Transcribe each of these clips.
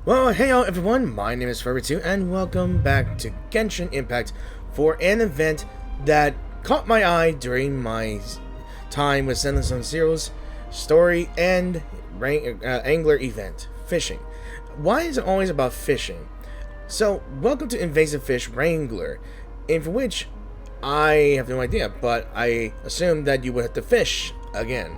Well, hey y'all everyone, my name is Forever2 and welcome back to Genshin Impact for an event that caught my eye during my time with Zenless Zero's story and angler event, fishing. Why is it always about fishing? So, welcome to Invasive Fish Wrangler, in for which I have no idea, but I assumed that you would have to fish again.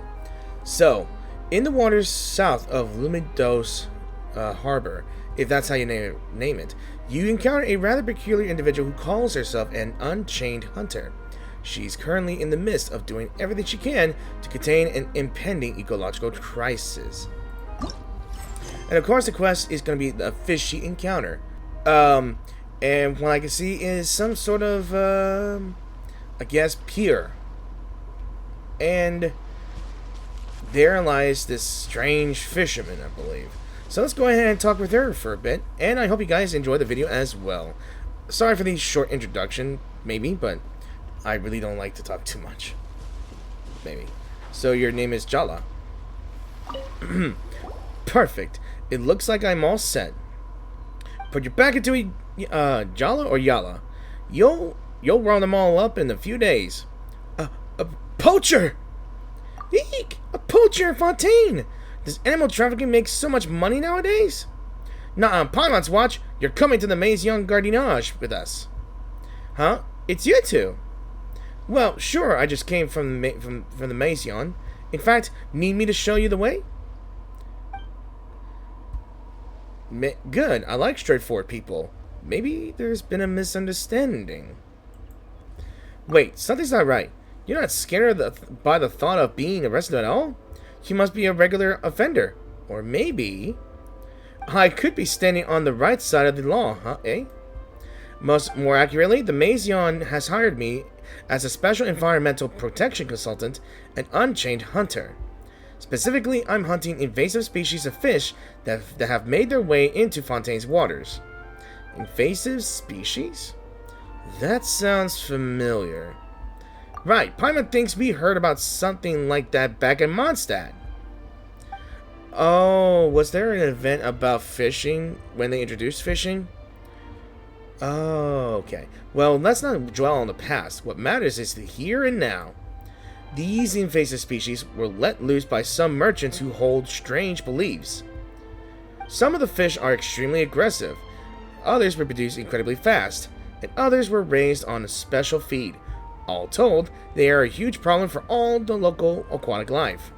So, in the waters south of Lumidos Harbor, if that's how you name it, you encounter a rather peculiar individual who calls herself an unchained hunter. She's currently in the midst of doing everything she can to contain an impending ecological crisis. And of course the quest is going to be the Fishy encounter. And what I can see is some sort of, I guess, pier. And there lies this strange fisherman, I believe. So let's go ahead and talk with her for a bit, and I hope you guys enjoy the video as well. Sorry for the short introduction, maybe, but I really don't like to talk too much. Maybe. So your name is Jala. Perfect. It looks like I'm all set. Put your back into a Jala or Yala. You'll round them all up in a few days. A poacher! Eek! A poacher in Fontaine! Does animal trafficking make so much money nowadays? Not on Paimon's watch. You're coming to the Maison Gardinage with us. Huh? It's you two. Well, sure. I just came from the Maison. In fact, need me to show you the way? Good. I like straightforward people. Maybe there's been a misunderstanding. Wait, something's not right. You're not scared by the thought of being arrested at all? You must be a regular offender. Or maybe I could be standing on the right side of the law, huh, eh? More accurately, the Maison has hired me as a special environmental protection consultant and unchained hunter. Specifically, I'm hunting invasive species of fish that have made their way into Fontaine's waters. Invasive species? That sounds familiar. Right, Paimon thinks we heard about something like that back in Monstadt. Oh, was there an event about fishing when they introduced fishing? Oh, okay. Well, let's not dwell on the past. What matters is the here and now. These invasive species were let loose by some merchants who hold strange beliefs. Some of the fish are extremely aggressive, others reproduce incredibly fast, and others were raised on a special feed. All told, they are a huge problem for all the local aquatic life.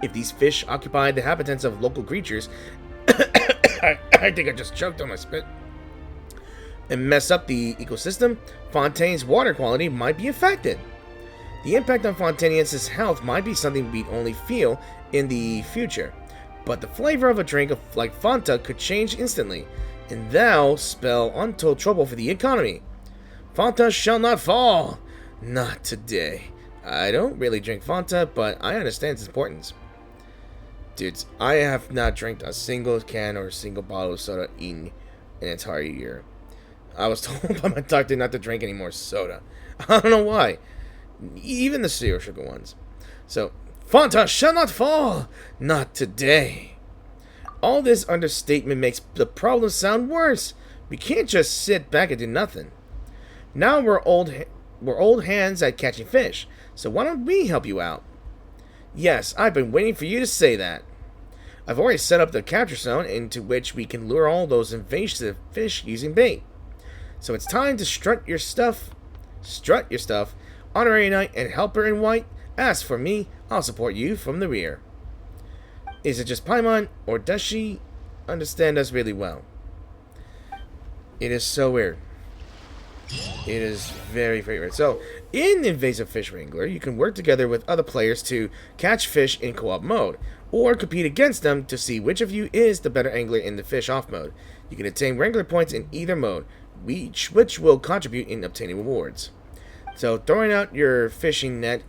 If these fish occupy the habitats of local creatures, I think I just choked on my spit, and mess up the ecosystem, Fontaine's water quality might be affected. The impact on Fontainians' health might be something we'd only feel in the future, but the flavor of a drink like Fonta could change instantly, and that'll spell untold trouble for the economy. Fonta shall not fall! Not today. I don't really drink Fonta, but I understand its importance. Dudes, I have not drank a single can or a single bottle of soda in an entire year. I was told by my doctor not to drink any more soda. I don't know why. Even the zero sugar ones. So, Fonta shall not fall! Not today. All this understatement makes the problem sound worse. We can't just sit back and do nothing. Now we're old hands at catching fish, so why don't we help you out? Yes, I've been waiting for you to say that. I've already set up the capture zone into which we can lure all those invasive fish using bait. So it's time to strut your stuff. Honorary Knight and Helper in White, ask for me, I'll support you from the rear. Is it just Paimon, or does she understand us really well? It is so weird. It is very, very weird. So, in Invasive Fish Wrangler, you can work together with other players to catch fish in co-op mode, or compete against them to see which of you is the better angler in the fish off mode. You can attain Wrangler points in either mode, which will contribute in obtaining rewards. So, throwing out your fishing net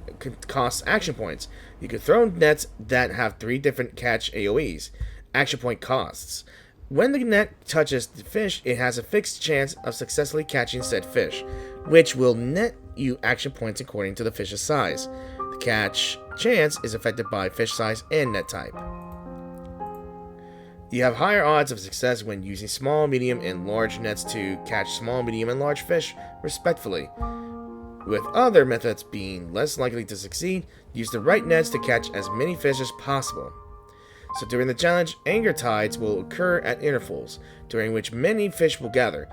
costs action points. You can throw nets that have 3 different catch AoEs. Action point costs. When the net touches the fish, it has a fixed chance of successfully catching said fish, which will net you action points according to the fish's size. The catch chance is affected by fish size and net type. You have higher odds of success when using small, medium, and large nets to catch small, medium, and large fish, respectively. With other methods being less likely to succeed, use the right nets to catch as many fish as possible. So during the challenge, anger tides will occur at intervals, during which many fish will gather.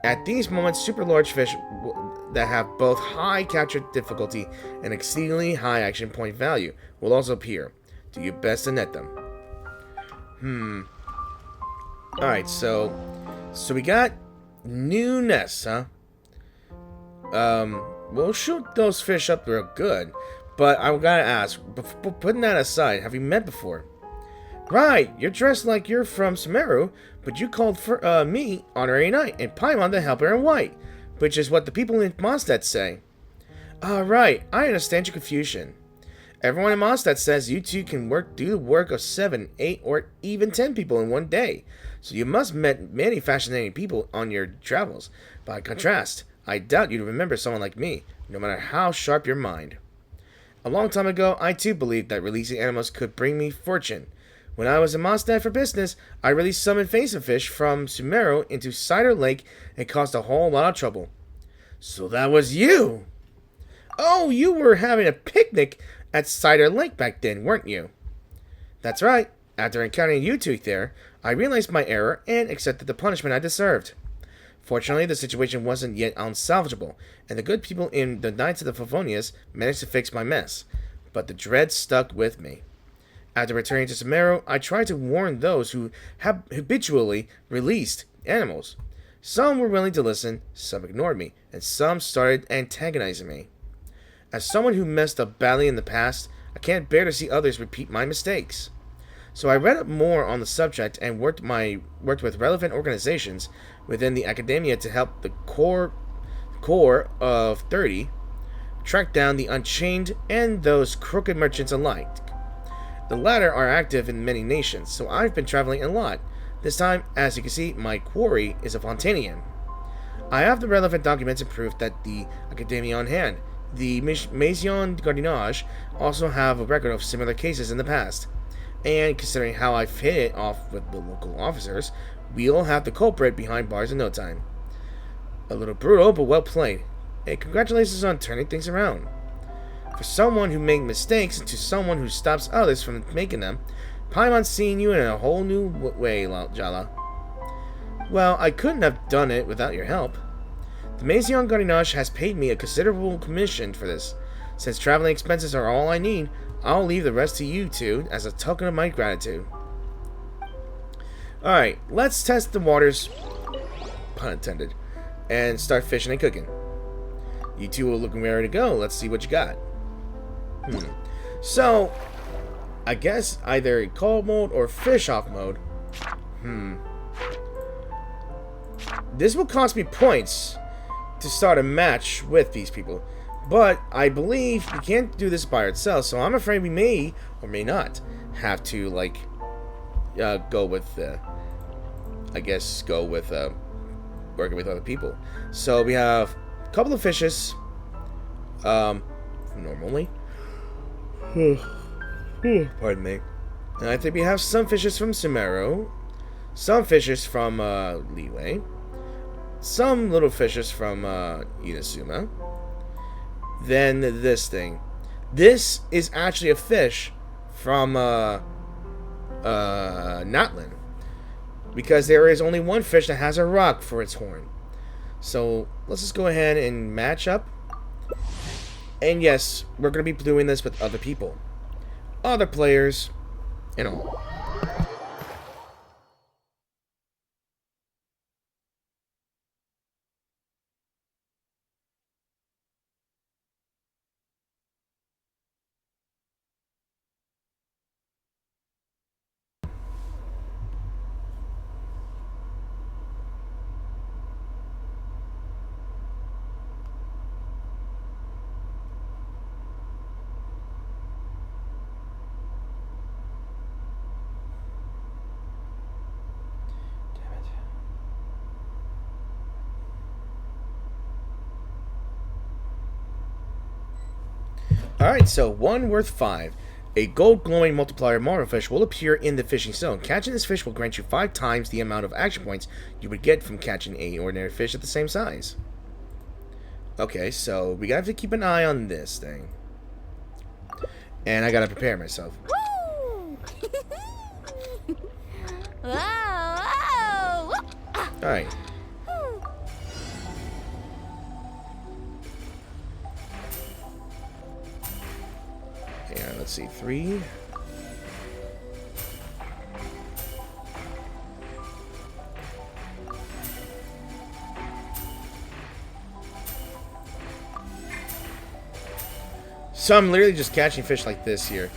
At these moments, super large fish that have both high capture difficulty and exceedingly high action point value will also appear. Do your best to net them. Alright, so we got new nests, huh? We'll shoot those fish up real good, but I gotta ask, putting that aside, have you met before? Right, you're dressed like you're from Sumeru, but you called for me honorary knight and Paimon the helper in white, which is what the people in Monstadt say. Right, I understand your confusion. Everyone in Monstadt says you two can do the work of 7, 8, or even 10 people in one day, so you must have met many fascinating people on your travels. By contrast, I doubt you'd remember someone like me, no matter how sharp your mind. A long time ago, I too believed that releasing animals could bring me fortune. When I was in Monstadt for business, I released some invasive fish from Sumeru into Cider Lake and caused a whole lot of trouble. So that was you! Oh, you were having a picnic at Cider Lake back then, weren't you? That's right. After encountering you two there, I realized my error and accepted the punishment I deserved. Fortunately, the situation wasn't yet unsalvageable, and the good people in the Knights of the Favonius managed to fix my mess, but the dread stuck with me. After returning to Sumeru, I tried to warn those who habitually released animals. Some were willing to listen, some ignored me, and some started antagonizing me. As someone who messed up badly in the past, I can't bear to see others repeat my mistakes. So I read up more on the subject and worked with relevant organizations within the academia to help the core of 30 track down the unchained and those crooked merchants alike. The latter are active in many nations, so I've been traveling a lot. This time, as you can see, my quarry is a Fontaine. I have the relevant documents and proof that the Academia on hand. The Maison Gardinage also have a record of similar cases in the past. And considering how I've hit it off with the local officers, we'll have the culprit behind bars in no time. A little brutal, but well played. And congratulations on turning things around. For someone who makes mistakes to someone who stops others from making them, Paimon's seeing you in a whole new way, Jala. Well, I couldn't have done it without your help. The Maison Gardinage has paid me a considerable commission for this. Since traveling expenses are all I need, I'll leave the rest to you two as a token of my gratitude. Alright, let's test the waters, pun intended, and start fishing and cooking. You two are looking ready to go. Let's see what you got. So, I guess either cold mode or fish off mode. This will cost me points to start a match with these people. But I believe we can't do this by ourselves, so I'm afraid we may or may not have to, like, go with working with other people. So we have a couple of fishes, normally. Pardon me. And I think we have some fishes from Sumeru, some fishes from Leeway, some little fishes from Inazuma. Then this thing. This is actually a fish from Natlan, because there is only one fish that has a rock for its horn. So let's just go ahead and match up. And yes, we're going to be doing this with other people, other players, and all. Alright, so 1 worth 5. A gold glowing multiplier marvel fish will appear in the fishing zone. Catching this fish will grant you 5 times the amount of action points you would get from catching a ordinary fish at the same size. Okay, so we have to keep an eye on this thing. And I gotta prepare myself. Alright. Yeah, let's see, 3. So I'm literally just catching fish like this here.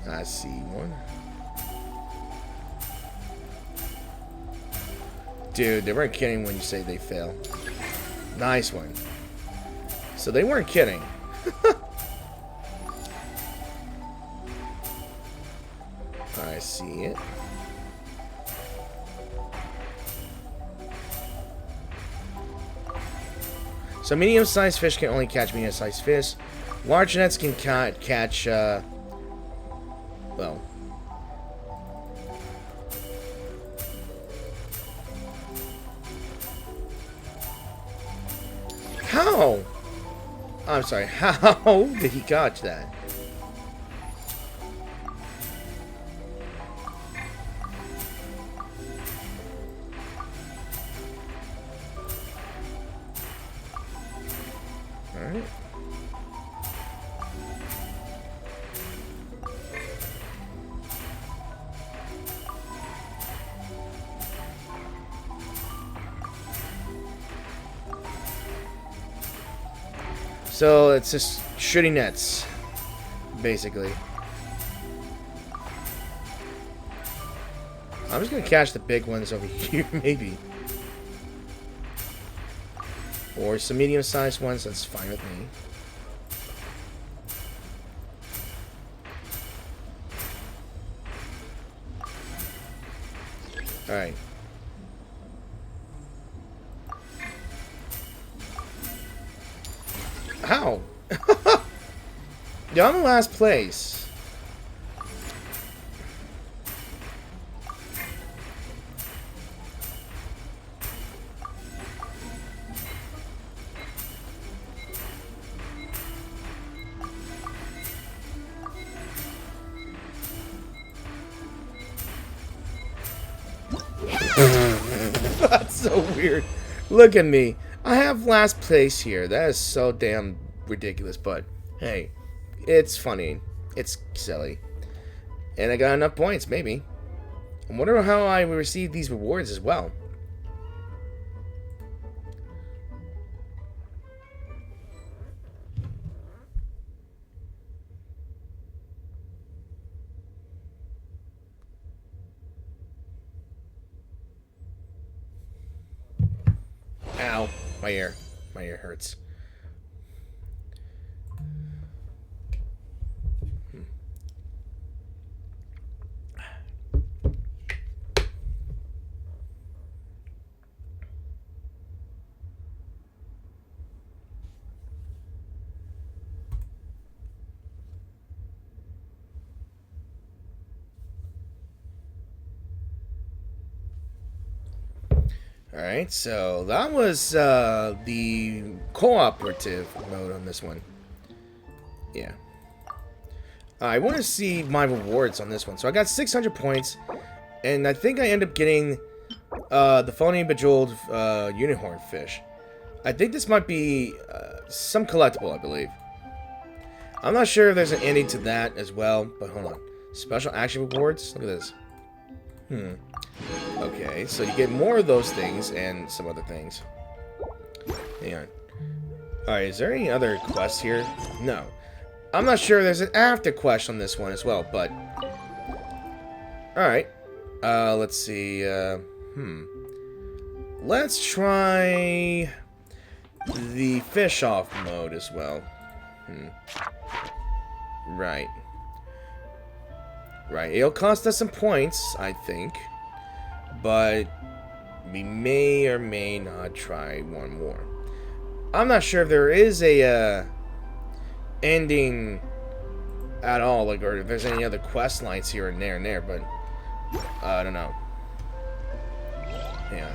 And I see one. Dude, they weren't kidding when you say they fail. Nice one. So they weren't kidding. I see it. So medium-sized fish can only catch medium-sized fish. Large nets can catch, well... How? I'm sorry, how did he catch that? Alright. So it's just shooting nets, basically. I'm just gonna catch the big ones over here, maybe. Or some medium-sized ones, that's fine with me. Alright. How? You're on the last place. That's so weird. Look at me. I have last place here. That is so damn ridiculous, but hey, it's funny. It's silly. And I got enough points, maybe. I wonder how I will receive these rewards as well. Ow. My ear. My ear hurts. Alright, so that was the cooperative mode on this one. Yeah. I want to see my rewards on this one. So I got 600 points, and I think I end up getting the phony bejeweled unicorn fish. I think this might be some collectible, I believe. I'm not sure if there's an ending to that as well, but hold on. Special action rewards? Look at this. Okay, so you get more of those things and some other things. Hang on. Alright, is there any other quests here? No. I'm not sure there's an after quest on this one as well, but... Alright. Let's see, Let's try... the fish off mode as well. Right. Right, it'll cost us some points, I think. But we may or may not try one more. I'm not sure if there is a ending at all, like, or if there's any other quest lines here and there, but I don't know. Yeah.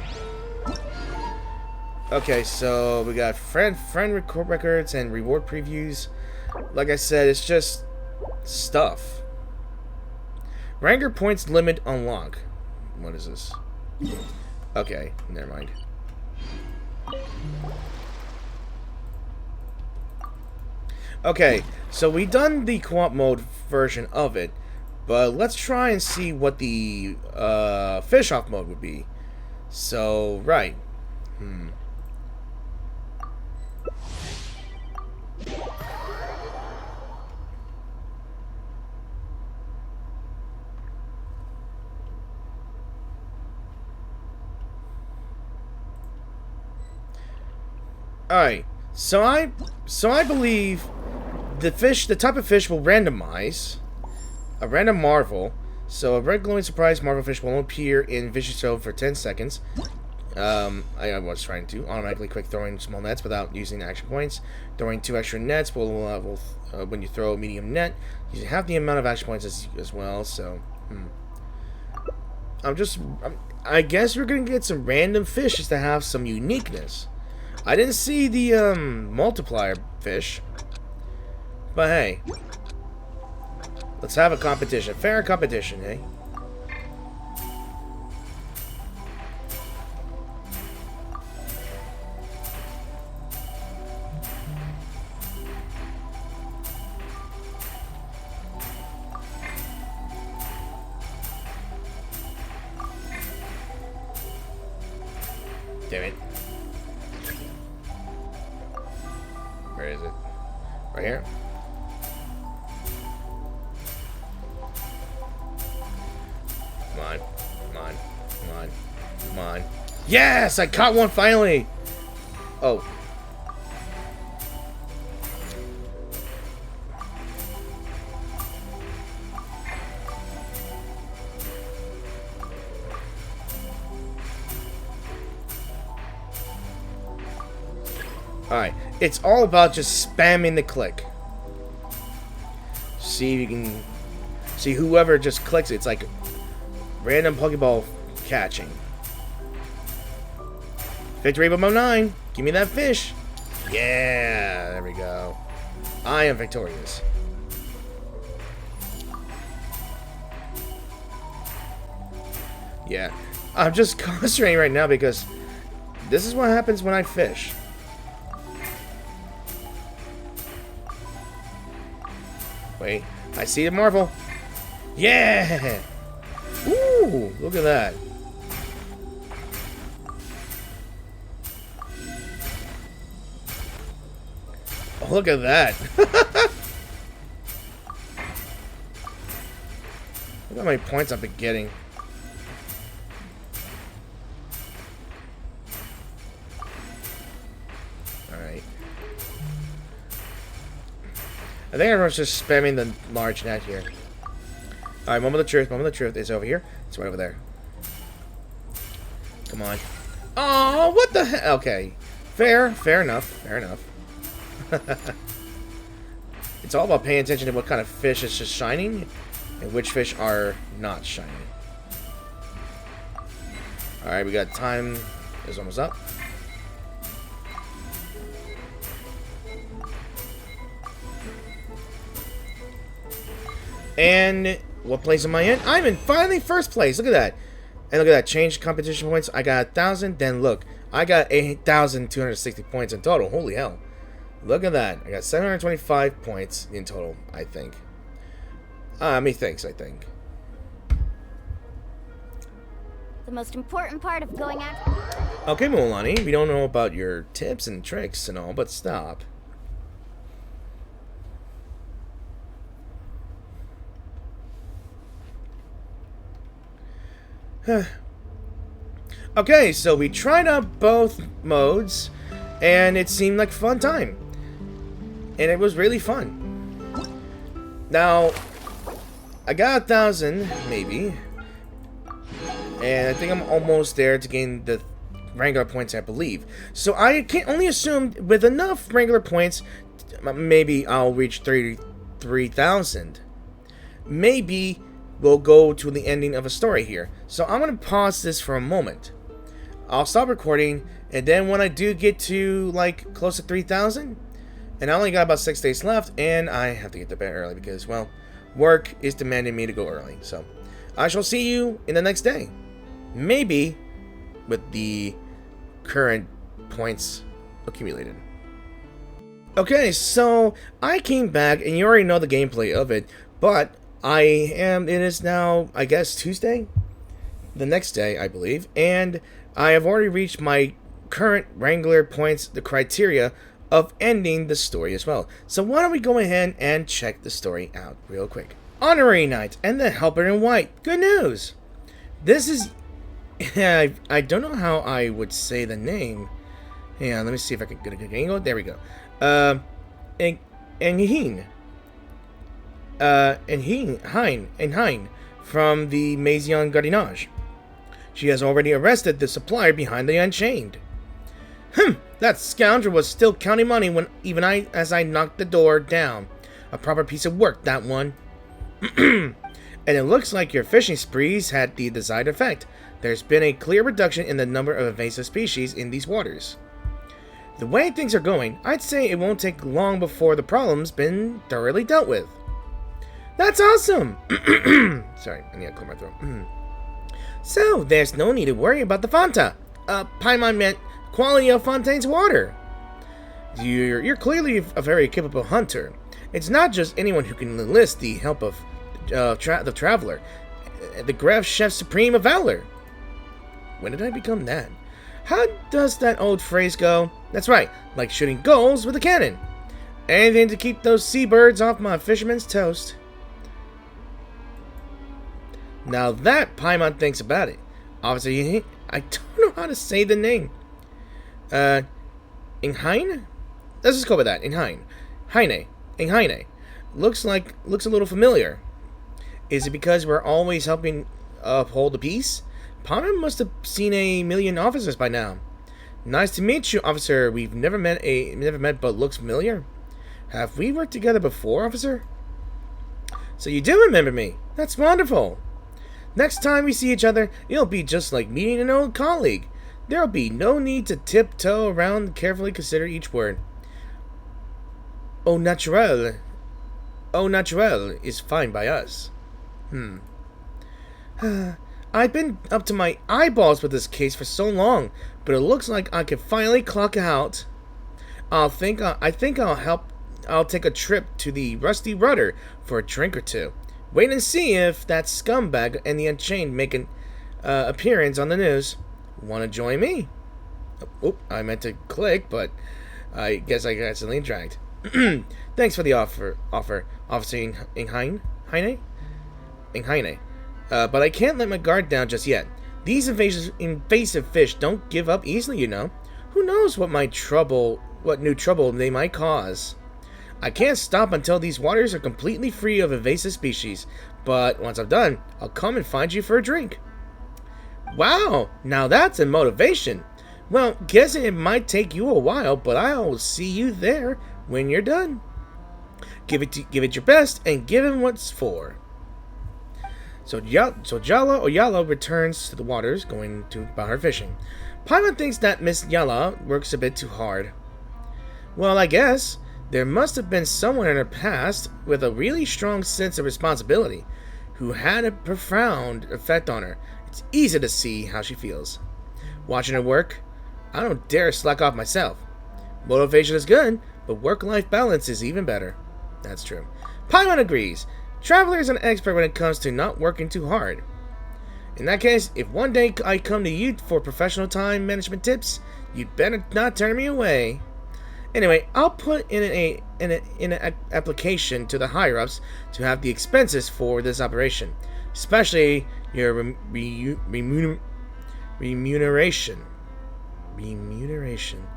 Okay, so we got friend records and reward previews. Like I said, it's just stuff. Wrangler points limit unlock. What is this? Okay, never mind. Okay, so we done the co-op mode version of it, but let's try and see what the fish off mode would be. So, right. Alright, so I believe the type of fish will randomize a random marvel. So a red glowing surprise marvel fish will appear in vicious zone for 10 seconds. I was trying to automatically quick throwing small nets without using action points. Throwing 2 extra nets will when you throw a medium net, you have the amount of action points as well. So, I guess we're gonna get some random fishes to have some uniqueness. I didn't see the multiplier fish, but hey, let's have a competition, fair competition, eh? Damn it. Where is it? Right here? Come on. Come on. Come on. Come on. Yes! I caught one finally! Oh. Alright, it's all about just spamming the click. See if you can see whoever just clicks it. It's like random Pokeball catching. Victory above 9. Give me that fish. Yeah, there we go. I am victorious. Yeah, I'm just concentrating right now because this is what happens when I fish. Wait, I see the marvel. Yeah! Ooh, look at that. Oh, look at that. Look how many points I've been getting. Alright. I think everyone's just spamming the large net here. Alright, moment of the truth. Moment of the truth is over here. It's right over there. Come on. Oh, what the heck? Okay. Fair enough. Fair enough. It's all about paying attention to what kind of fish is just shining and which fish are not shining. Alright, we got time. Is almost up. And what place am I in? I'm in finally first place. Look at that. And look at that. Change competition points. I got 1,000. Then look. I got 8,260 points in total. Holy hell. Look at that. I got 725 points in total, I think. Methinks, I think. The most important part of going after... Okay, Mulani. We don't know about your tips and tricks and all, but stop. Okay, so we tried out both modes, and it seemed like a fun time. And it was really fun. Now, I got 1,000, maybe. And I think I'm almost there to gain the Wrangler points, I believe. So I can only assume with enough Wrangler points maybe I'll reach 33,000. Maybe we'll go to the ending of a story here. So I'm going to pause this for a moment. I'll stop recording, and then when I do get to like close to 3,000, and I only got about 6 days left, and I have to get to bed early because, well, work is demanding me to go early. So I shall see you in the next day. Maybe with the current points accumulated. Okay, so I came back, and you already know the gameplay of it, but it is now, I guess, Tuesday? The next day, I believe, and I have already reached my current Wrangler points, the criteria of ending the story as well. So why don't we go ahead and check the story out real quick. Honorary Knight and the Helper in White. Good news! This is... I don't know how I would say the name. Hang on, let me see if I can get a good angle. There we go. Hein from the Maison Gardinage. She has already arrested the supplier behind the Unchained. That scoundrel was still counting money when as I knocked the door down. A proper piece of work, that one. And it looks like your fishing sprees had the desired effect. There's been a clear reduction in the number of invasive species in these waters. The way things are going, I'd say it won't take long before the problem's been thoroughly dealt with. That's awesome! Sorry, I need to clear my throat. So, there's no need to worry about the Fonta. Paimon meant quality of Fontaine's water. You're clearly a very capable hunter. It's not just anyone who can enlist the help of the Traveler, the Graf Chef Supreme of Valor. When did I become that? How does that old phrase go? That's right, like shooting goals with a cannon. Anything to keep those seabirds off my fisherman's toast. Now that Paimon thinks about it. Obviously, I don't know how to say the name. Inghain? Let's just go with that. Inghain. Inghain. Looks a little familiar. Is it because we're always helping uphold the peace? Paimon must have seen a million officers by now. Nice to meet you, officer. We've never met but looks familiar. Have we worked together before, officer? So you do remember me. That's wonderful. Next time we see each other, it'll be just like meeting an old colleague. There'll be no need to tiptoe around and carefully consider each word. Au naturel is fine by us. I've been up to my eyeballs with this case for so long, but it looks like I can finally clock out. I think I'll take a trip to the Rusty Rudder for a drink or two. Wait and see if that scumbag and the Unchained make an appearance on the news. Want to join me? Oh, I meant to click, but I guess I accidentally dragged. Thanks for the offer, Officer Inghain. But I can't let my guard down just yet. These invasive fish don't give up easily, you know. Who knows what new trouble they might cause. I can't stop until these waters are completely free of invasive species, but once I'm done, I'll come and find you for a drink. Wow, now that's a motivation. Well, guessing it might take you a while, but I'll see you there when you're done. Give it your best and give him what's for. So Yala returns to the waters, going about her fishing. Paimon thinks that Miss Yala works a bit too hard. Well, I guess there must have been someone in her past with a really strong sense of responsibility who had a profound effect on her. It's easy to see how she feels. Watching her work, I don't dare slack off myself. Motivation is good, but work-life balance is even better. That's true. Paimon agrees. Traveler is an expert when it comes to not working too hard. In that case, if one day I come to you for professional time management tips, you'd better not turn me away. Anyway, I'll put in an application to the higher-ups to have the expenses for this operation, especially your remuneration. Remuneration.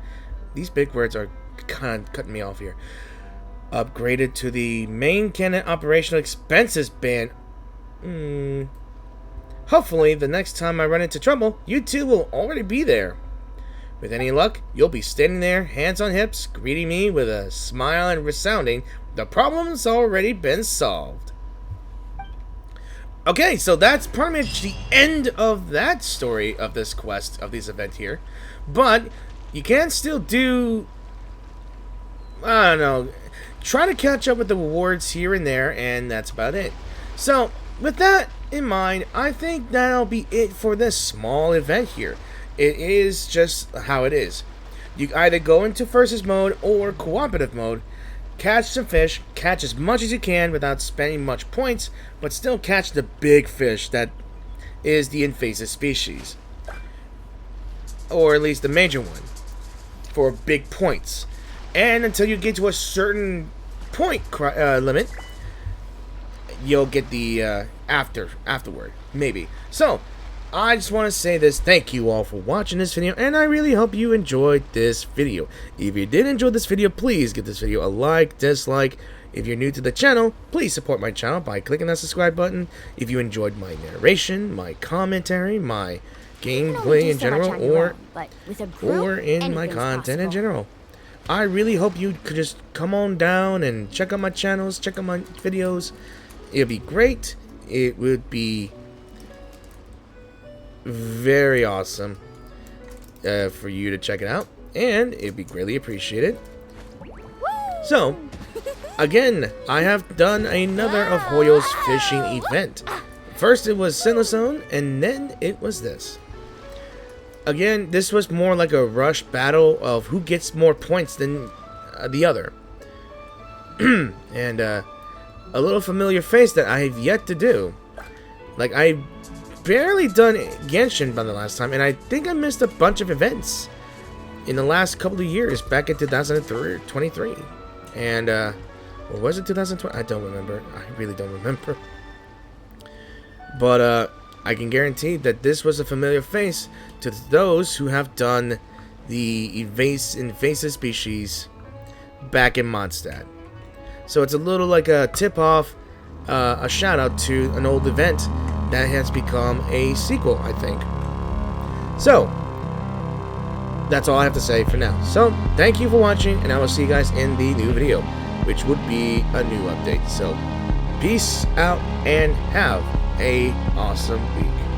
These big words are kind of cutting me off here. Upgraded to the main cannon operational expenses ban. Hopefully, the next time I run into trouble, you two will already be there. With any luck, you'll be standing there, hands on hips, greeting me with a smile and resounding, "The problem's already been solved." Okay, so that's pretty much the end of that story of this quest, of this event here. But you can still do, I don't know, try to catch up with the rewards here and there, and that's about it. So, with that in mind, I think that'll be it for this small event here. It is just how it is. You either go into versus mode or cooperative mode, catch some fish, catch as much as you can without spending much points, but still catch the big fish that is the invasive species. Or at least the major one, for big points. And until you get to a certain point limit, you'll get the afterward, maybe. So, I just want to say this, thank you all for watching this video, and I really hope you enjoyed this video. If you did enjoy this video, please give this video a like, dislike. If you're new to the channel, please support my channel by clicking that subscribe button. If you enjoyed my narration, my commentary, my gameplay in general, or in my content in general, I really hope you could just come on down and check out my channels, check out my videos. It'd be great. It would be very awesome for you to check it out, and it'd be greatly appreciated. So, again, I have done another of Hoyo's fishing event. First it was Zone, and then it was this. Again, this was more like a rush battle of who gets more points than the other. And a little familiar face that I have yet to do. Like, I barely done Genshin by the last time, and I think I missed a bunch of events in the last couple of years, back in 2023. And, or was it 2020? I don't remember. I really don't remember. But, I can guarantee that this was a familiar face to those who have done the invasive species back in Monstadt. So it's a little like a tip-off, a shout-out to an old event that has become a sequel, I think. So, that's all I have to say for now. So, thank you for watching, and I will see you guys in the new video, which would be a new update. So, peace out, and have a awesome week.